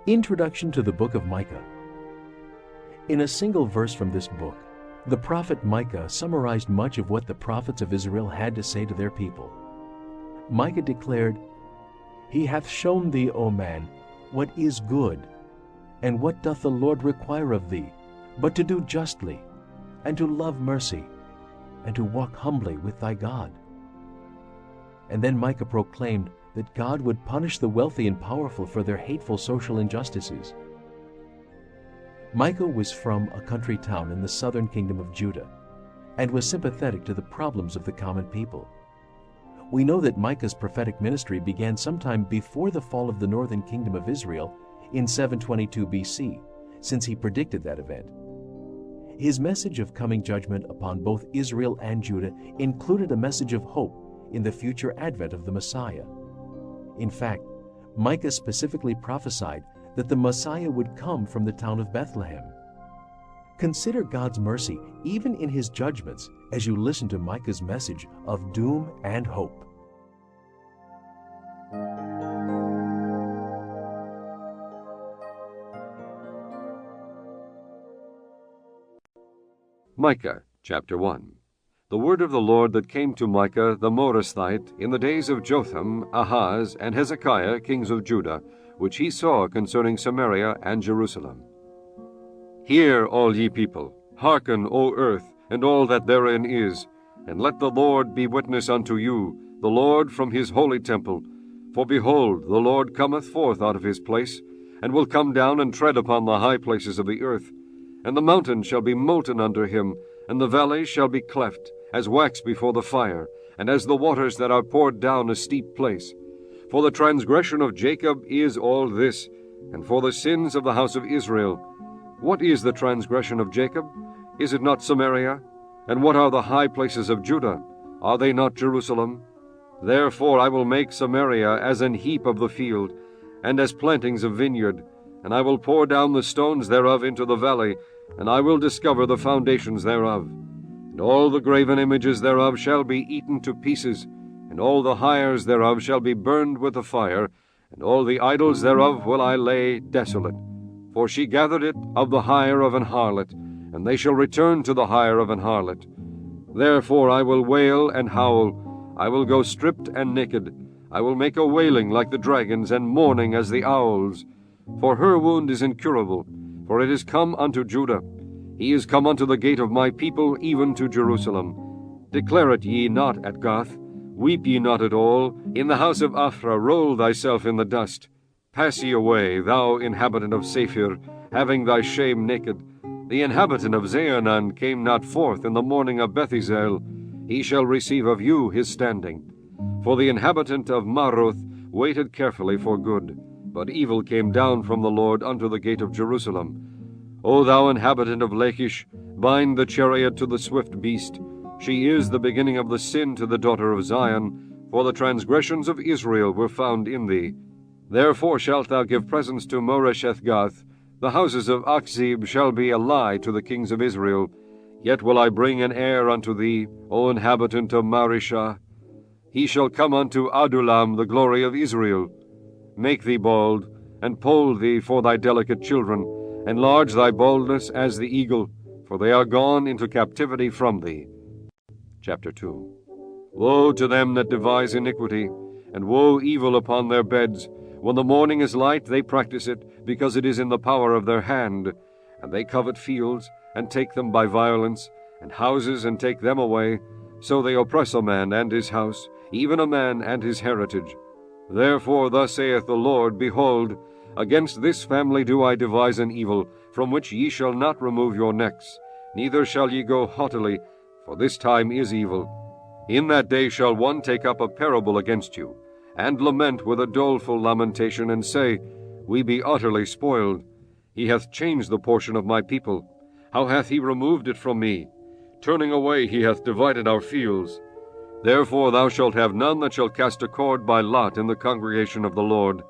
Introduction to the Book of Micah. In a single verse from this book, the prophet Micah summarized much of what the prophets of Israel had to say to their people. Micah declared, "He hath shown thee, O man, what is good, and what doth the Lord require of thee, but to do justly, and to love mercy, and to walk humbly with thy God." And then Micah proclaimed that God would punish the wealthy and powerful for their hateful social injustices. Micah was from a country town in the southern kingdom of Judah, and was sympathetic to the problems of the common people. We know that Micah's prophetic ministry began sometime before the fall of the northern kingdom of Israel in 722 BC, since he predicted that event. His message of coming judgment upon both Israel and Judah included a message of hope in the future advent of the Messiah. In fact, Micah specifically prophesied that the Messiah would come from the town of Bethlehem. Consider God's mercy even in his judgments as you listen to Micah's message of doom and hope. Micah chapter 1. The word of the Lord that came to Micah the Morasthite in the days of Jotham, Ahaz, and Hezekiah, kings of Judah, which he saw concerning Samaria and Jerusalem. Hear, all ye people, hearken, O earth, and all that therein is, and let the Lord be witness unto you, the Lord from his holy temple. For behold, the Lord cometh forth out of his place, and will come down and tread upon the high places of the earth. And the mountains shall be molten under him, and the valleys shall be cleft, as wax before the fire, and as the waters that are poured down a steep place. For the transgression of Jacob is all this, and for the sins of the house of Israel. What is the transgression of Jacob? Is it not Samaria? And what are the high places of Judah? Are they not Jerusalem? Therefore I will make Samaria as an heap of the field, and as plantings of vineyard, and I will pour down the stones thereof into the valley, and I will discover the foundations thereof. And all the graven images thereof shall be eaten to pieces, and all the hires thereof shall be burned with the fire, and all the idols thereof will I lay desolate. For she gathered it of the hire of an harlot, and they shall return to the hire of an harlot. Therefore I will wail and howl, I will go stripped and naked, I will make a wailing like the dragons, and mourning as the owls. For her wound is incurable, for it is come unto Judah. He is come unto the gate of my people, even to Jerusalem. Declare it ye not at Gath, weep ye not at all. In the house of Aphrah roll thyself in the dust. Pass ye away, thou inhabitant of Saphir, having thy shame naked. The inhabitant of Zaanann came not forth in the morning of Bethizel. He shall receive of you his standing. For the inhabitant of Maroth waited carefully for good, but evil came down from the Lord unto the gate of Jerusalem. O thou inhabitant of Lachish, bind the chariot to the swift beast. She is the beginning of the sin to the daughter of Zion, for the transgressions of Israel were found in thee. Therefore shalt thou give presents to Moresheth-Gath. The houses of Achzib shall be a lie to the kings of Israel. Yet will I bring an heir unto thee, O inhabitant of Marishah. He shall come unto Adullam, the glory of Israel. Make thee bald, and poll thee for thy delicate children. Enlarge thy baldness as the eagle, for they are gone into captivity from thee. Chapter 2. Woe to them that devise iniquity, and woe evil upon their beds. When the morning is light, they practice it, because it is in the power of their hand. And they covet fields, and take them by violence, and houses, and take them away. So they oppress a man and his house, even a man and his heritage. Therefore thus saith the Lord, Behold, against this family do I devise an evil, from which ye shall not remove your necks, neither shall ye go haughtily, for this time is evil. In that day shall one take up a parable against you, and lament with a doleful lamentation, and say, We be utterly spoiled. He hath changed the portion of my people. How hath he removed it from me? Turning away he hath divided our fields. Therefore thou shalt have none that shall cast a cord by lot in the congregation of the Lord.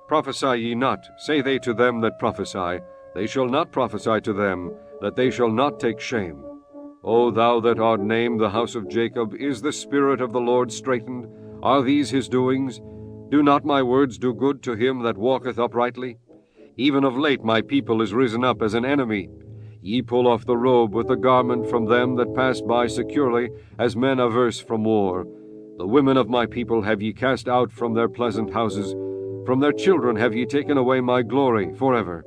Prophesy ye not, say they to them that prophesy. They shall not prophesy to them, that they shall not take shame. O thou that art named the house of Jacob, is the spirit of the Lord straitened? Are these his doings? Do not my words do good to him that walketh uprightly? Even of late my people is risen up as an enemy. Ye pull off the robe with the garment from them that pass by securely, as men averse from war. The women of my people have ye cast out from their pleasant houses. From their children have ye taken away my glory forever.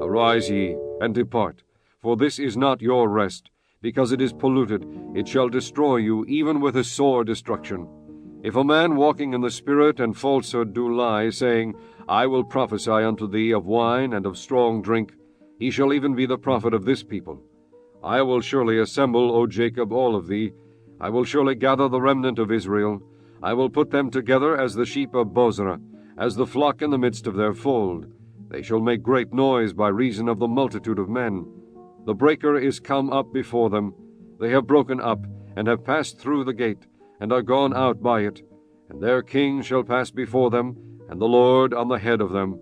Arise ye, and depart, for this is not your rest. Because it is polluted, it shall destroy you, even with a sore destruction. If a man walking in the Spirit and falsehood do lie, saying, I will prophesy unto thee of wine and of strong drink, he shall even be the prophet of this people. I will surely assemble, O Jacob, all of thee. I will surely gather the remnant of Israel. I will put them together as the sheep of Bozrah, as the flock in the midst of their fold. They shall make great noise by reason of the multitude of men. The breaker is come up before them. They have broken up, and have passed through the gate, and are gone out by it. And their king shall pass before them, and the Lord on the head of them.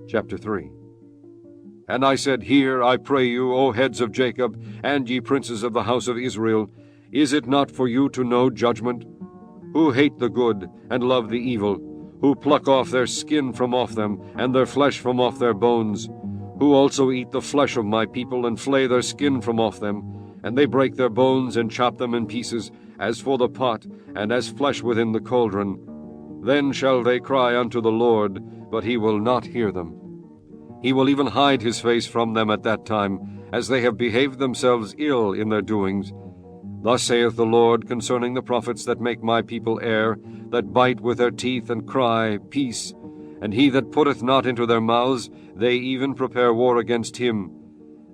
Chapter 3. And I said, Hear, I pray you, O heads of Jacob, and ye princes of the house of Israel, is it not for you to know judgment? Who hate the good, and love the evil, who pluck off their skin from off them, and their flesh from off their bones, who also eat the flesh of my people, and flay their skin from off them, and they break their bones, and chop them in pieces, as for the pot, and as flesh within the cauldron. Then shall they cry unto the Lord, but he will not hear them. He will even hide his face from them at that time, as they have behaved themselves ill in their doings. Thus saith the Lord concerning the prophets that make my people err, that bite with their teeth and cry, Peace. And he that putteth not into their mouths, they even prepare war against him.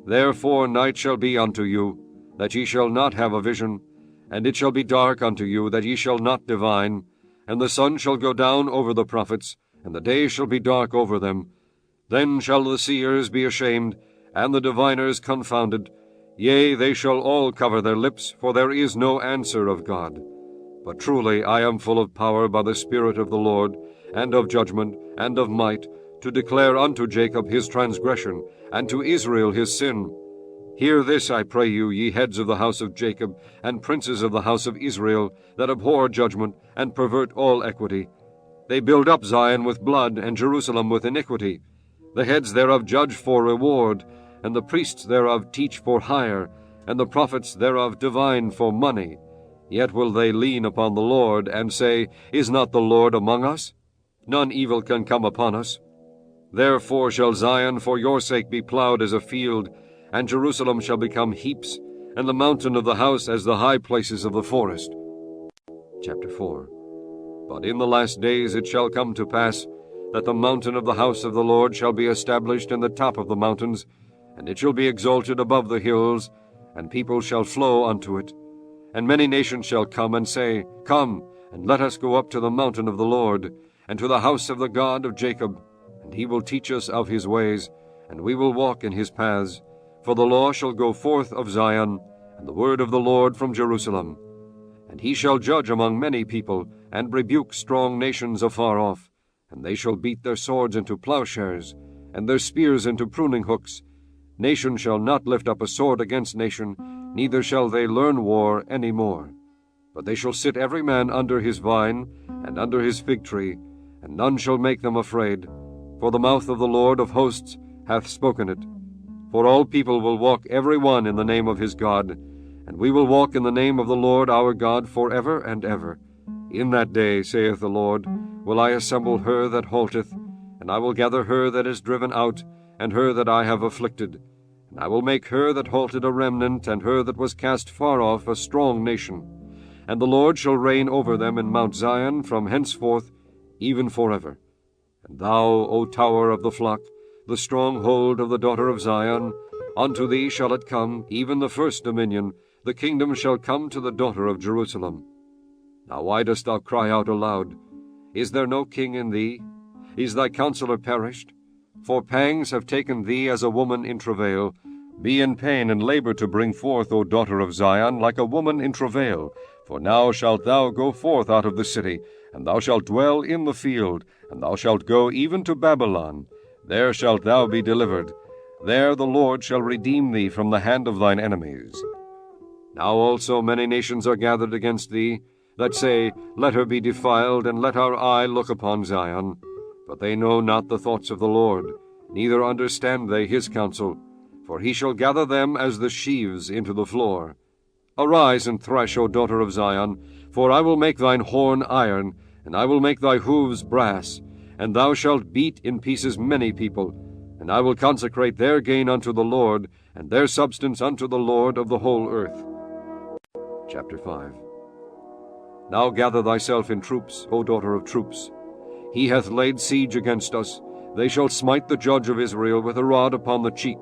Therefore night shall be unto you, that ye shall not have a vision, and it shall be dark unto you, that ye shall not divine. And the sun shall go down over the prophets, and the day shall be dark over them. Then shall the seers be ashamed, and the diviners confounded. Yea, they shall all cover their lips, for there is no answer of God. But truly I am full of power by the Spirit of the Lord, and of judgment, and of might, to declare unto Jacob his transgression, and to Israel his sin. Hear this, I pray you, ye heads of the house of Jacob, and princes of the house of Israel, that abhor judgment, and pervert all equity. They build up Zion with blood, and Jerusalem with iniquity. The heads thereof judge for reward, and the priests thereof teach for hire, and the prophets thereof divine for money. Yet will they lean upon the Lord, and say, Is not the Lord among us? None evil can come upon us. Therefore shall Zion for your sake be plowed as a field, and Jerusalem shall become heaps, and the mountain of the house as the high places of the forest. Chapter 4. But in the last days it shall come to pass, that the mountain of the house of the Lord shall be established in the top of the mountains, and it shall be exalted above the hills, and people shall flow unto it. And many nations shall come and say, Come, and let us go up to the mountain of the Lord, and to the house of the God of Jacob, and he will teach us of his ways, and we will walk in his paths. For the law shall go forth of Zion, and the word of the Lord from Jerusalem. And he shall judge among many people, and rebuke strong nations afar off. And they shall beat their swords into plowshares, and their spears into pruning hooks. Nation shall not lift up a sword against nation, neither shall they learn war any more. But they shall sit every man under his vine, and under his fig tree, and none shall make them afraid. For the mouth of the Lord of hosts hath spoken it. For all people will walk every one in the name of his God, and we will walk in the name of the Lord our God forever and ever. In that day, saith the Lord, will I assemble her that halteth, and I will gather her that is driven out, and her that I have afflicted. And I will make her that halted a remnant, and her that was cast far off a strong nation. And the Lord shall reign over them in Mount Zion from henceforth, even forever. And thou, O tower of the flock, the stronghold of the daughter of Zion, unto thee shall it come, even the first dominion, the kingdom shall come to the daughter of Jerusalem. Now why dost thou cry out aloud? Is there no king in thee? Is thy counselor perished? For pangs have taken thee as a woman in travail. Be in pain and labor to bring forth, O daughter of Zion, like a woman in travail. For now shalt thou go forth out of the city, and thou shalt dwell in the field, and thou shalt go even to Babylon. There shalt thou be delivered. There the Lord shall redeem thee from the hand of thine enemies. Now also many nations are gathered against thee, that say, Let her be defiled, and let our eye look upon Zion. But they know not the thoughts of the Lord, neither understand they his counsel, for he shall gather them as the sheaves into the floor. Arise and thresh, O daughter of Zion, for I will make thine horn iron, and I will make thy hoofs brass, and thou shalt beat in pieces many people, and I will consecrate their gain unto the Lord, and their substance unto the Lord of the whole earth. Chapter 5. Now gather thyself in troops, O daughter of troops. He hath laid siege against us. They shall smite the judge of Israel with a rod upon the cheek.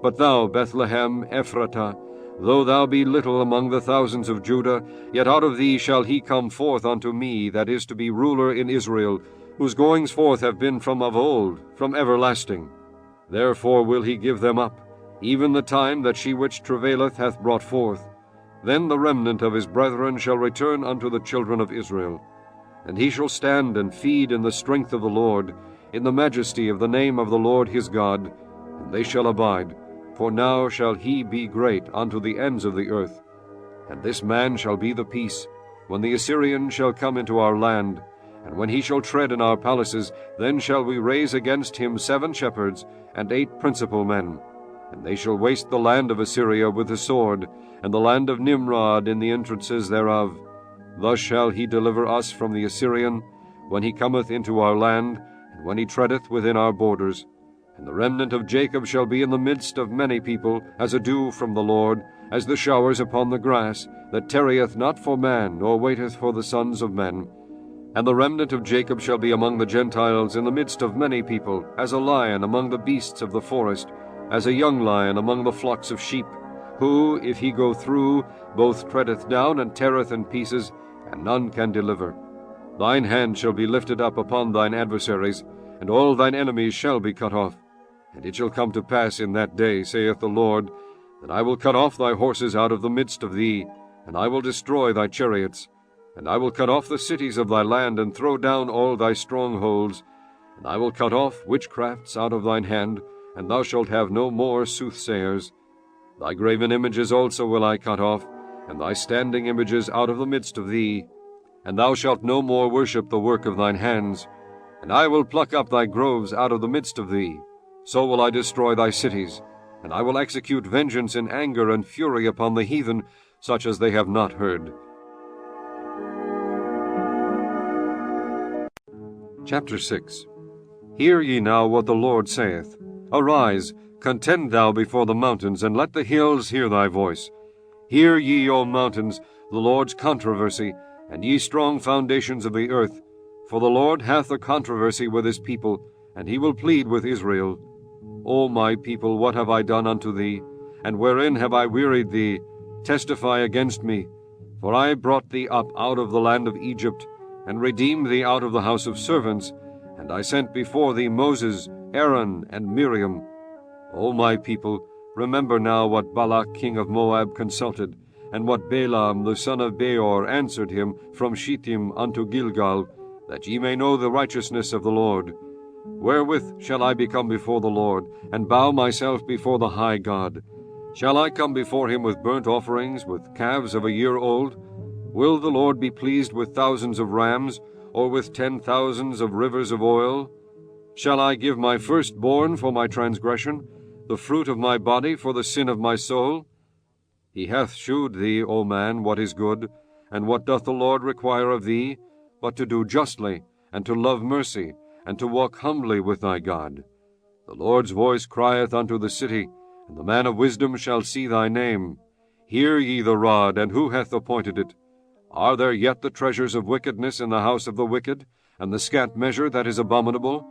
But thou, Bethlehem Ephratah, though thou be little among the thousands of Judah, yet out of thee shall he come forth unto me that is to be ruler in Israel, whose goings forth have been from of old, from everlasting. Therefore will he give them up, even the time that she which travaileth hath brought forth. Then the remnant of his brethren shall return unto the children of Israel. And he shall stand and feed in the strength of the Lord, in the majesty of the name of the Lord his God, and they shall abide. For now shall he be great unto the ends of the earth. And this man shall be the peace, when the Assyrian shall come into our land, and when he shall tread in our palaces, then shall we raise against him 7 shepherds, and 8 principal men. And they shall waste the land of Assyria with the sword, and the land of Nimrod in the entrances thereof. Thus shall he deliver us from the Assyrian, when he cometh into our land, and when he treadeth within our borders. And the remnant of Jacob shall be in the midst of many people, as a dew from the Lord, as the showers upon the grass, that tarrieth not for man, nor waiteth for the sons of men. And the remnant of Jacob shall be among the Gentiles in the midst of many people, as a lion among the beasts of the forest, as a young lion among the flocks of sheep, who, if he go through, both treadeth down and teareth in pieces, and none can deliver. Thine hand shall be lifted up upon thine adversaries, and all thine enemies shall be cut off. And it shall come to pass in that day, saith the Lord, that I will cut off thy horses out of the midst of thee, and I will destroy thy chariots. And I will cut off the cities of thy land, and throw down all thy strongholds. And I will cut off witchcrafts out of thine hand, and thou shalt have no more soothsayers. Thy graven images also will I cut off, and thy standing images out of the midst of thee. And thou shalt no more worship the work of thine hands. And I will pluck up thy groves out of the midst of thee. So will I destroy thy cities, and I will execute vengeance in anger and fury upon the heathen, such as they have not heard. Chapter 6. Hear ye now what the Lord saith. Arise, contend thou before the mountains, and let the hills hear thy voice. Hear ye, O mountains, the Lord's controversy, and ye strong foundations of the earth. For the Lord hath a controversy with his people, and he will plead with Israel. O my people, what have I done unto thee? And wherein have I wearied thee? Testify against me. For I brought thee up out of the land of Egypt, and redeemed thee out of the house of servants, and I sent before thee Moses, Aaron, and Miriam. O my people, remember now what Balak king of Moab consulted, and what Balaam the son of Beor answered him from Shittim unto Gilgal, that ye may know the righteousness of the Lord. Wherewith shall I become before the Lord, and bow myself before the high God? Shall I come before him with burnt offerings, with calves of a year old? Will the Lord be pleased with thousands of rams, or with 10,000s of rivers of oil? Shall I give my firstborn for my transgression, the fruit of my body for the sin of my soul? He hath shewed thee, O man, what is good, and what doth the Lord require of thee, but to do justly, and to love mercy, and to walk humbly with thy God. The Lord's voice crieth unto the city, and the man of wisdom shall see thy name. Hear ye the rod, and who hath appointed it? Are there yet the treasures of wickedness in the house of the wicked, and the scant measure that is abominable?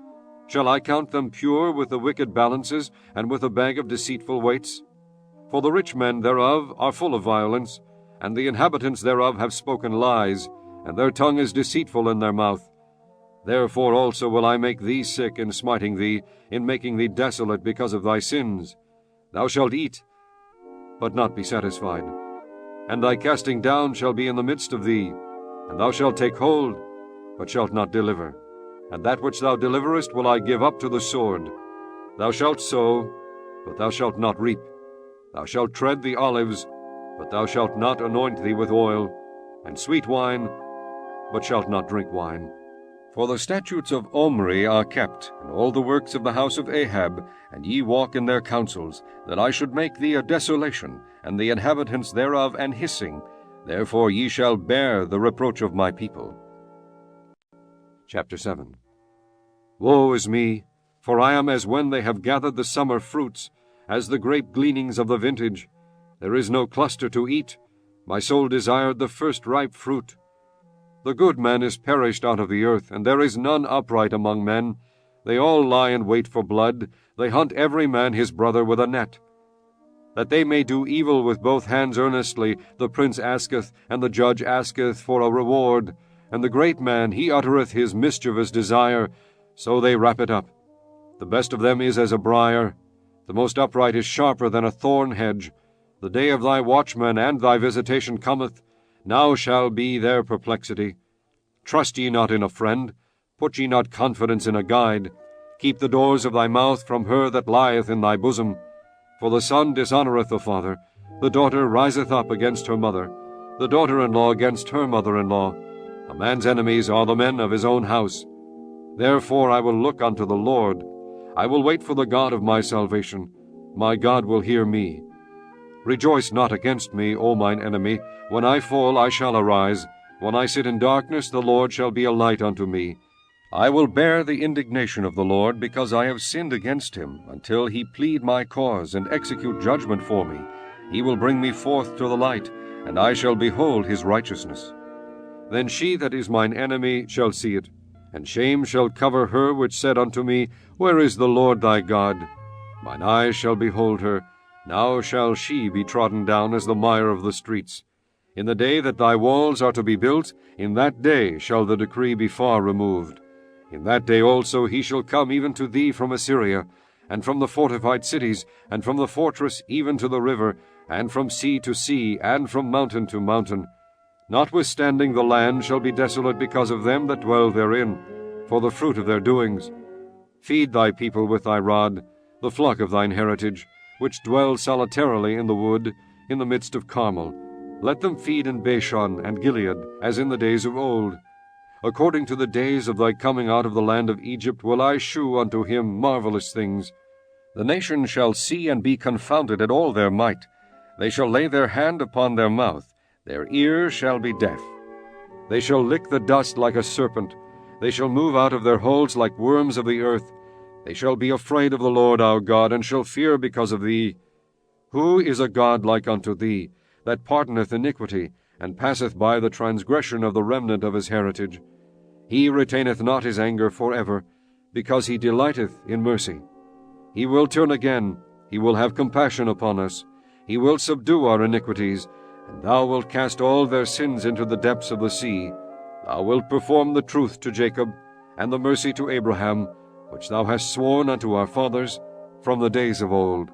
Shall I count them pure with the wicked balances, and with a bag of deceitful weights? For the rich men thereof are full of violence, and the inhabitants thereof have spoken lies, and their tongue is deceitful in their mouth. Therefore also will I make thee sick in smiting thee, in making thee desolate because of thy sins. Thou shalt eat, but not be satisfied. And thy casting down shall be in the midst of thee, and thou shalt take hold, but shalt not deliver. And that which thou deliverest will I give up to the sword. Thou shalt sow, but thou shalt not reap. Thou shalt tread the olives, but thou shalt not anoint thee with oil, and sweet wine, but shalt not drink wine. For the statutes of Omri are kept, and all the works of the house of Ahab, and ye walk in their counsels, that I should make thee a desolation, and the inhabitants thereof an hissing. Therefore ye shall bear the reproach of my people. Chapter 7. Woe is me! For I am as when they have gathered the summer fruits, as the grape gleanings of the vintage. There is no cluster to eat. My soul desired the first ripe fruit. The good man is perished out of the earth, and there is none upright among men. They all lie in wait for blood. They hunt every man his brother with a net. That they may do evil with both hands earnestly, the prince asketh, and the judge asketh for a reward. And the great man, he uttereth his mischievous desire, so they wrap it up. The best of them is as a briar. The most upright is sharper than a thorn hedge. The day of thy watchman and thy visitation cometh. Now shall be their perplexity. Trust ye not in a friend. Put ye not confidence in a guide. Keep the doors of thy mouth from her that lieth in thy bosom. For the son dishonoureth the father. The daughter riseth up against her mother. The daughter-in-law against her mother-in-law. A man's enemies are the men of his own house. Therefore I will look unto the Lord. I will wait for the God of my salvation. My God will hear me. Rejoice not against me, O mine enemy. When I fall, I shall arise. When I sit in darkness, the Lord shall be a light unto me. I will bear the indignation of the Lord, because I have sinned against him, until he plead my cause, and execute judgment for me. He will bring me forth to the light, and I shall behold his righteousness. Then she that is mine enemy shall see it, and shame shall cover her which said unto me, Where is the Lord thy God? Mine eyes shall behold her. Now shall she be trodden down as the mire of the streets. In the day that thy walls are to be built, in that day shall the decree be far removed. In that day also he shall come even to thee from Assyria, and from the fortified cities, and from the fortress even to the river, and from sea to sea, and from mountain to mountain. Notwithstanding the land shall be desolate because of them that dwell therein, for the fruit of their doings. Feed thy people with thy rod, the flock of thine heritage, which dwell solitarily in the wood, in the midst of Carmel. Let them feed in Bashan and Gilead, as in the days of old. According to the days of thy coming out of the land of Egypt will I shew unto him marvelous things. The nations shall see and be confounded at all their might. They shall lay their hand upon their mouth, their ears shall be deaf. They shall lick the dust like a serpent. They shall move out of their holes like worms of the earth. They shall be afraid of the Lord our God, and shall fear because of thee. Who is a God like unto thee, that pardoneth iniquity, and passeth by the transgression of the remnant of his heritage? He retaineth not his anger for ever, because he delighteth in mercy. He will turn again, he will have compassion upon us. He will subdue our iniquities, and thou wilt cast all their sins into the depths of the sea. Thou wilt perform the truth to Jacob, and the mercy to Abraham, which thou hast sworn unto our fathers from the days of old.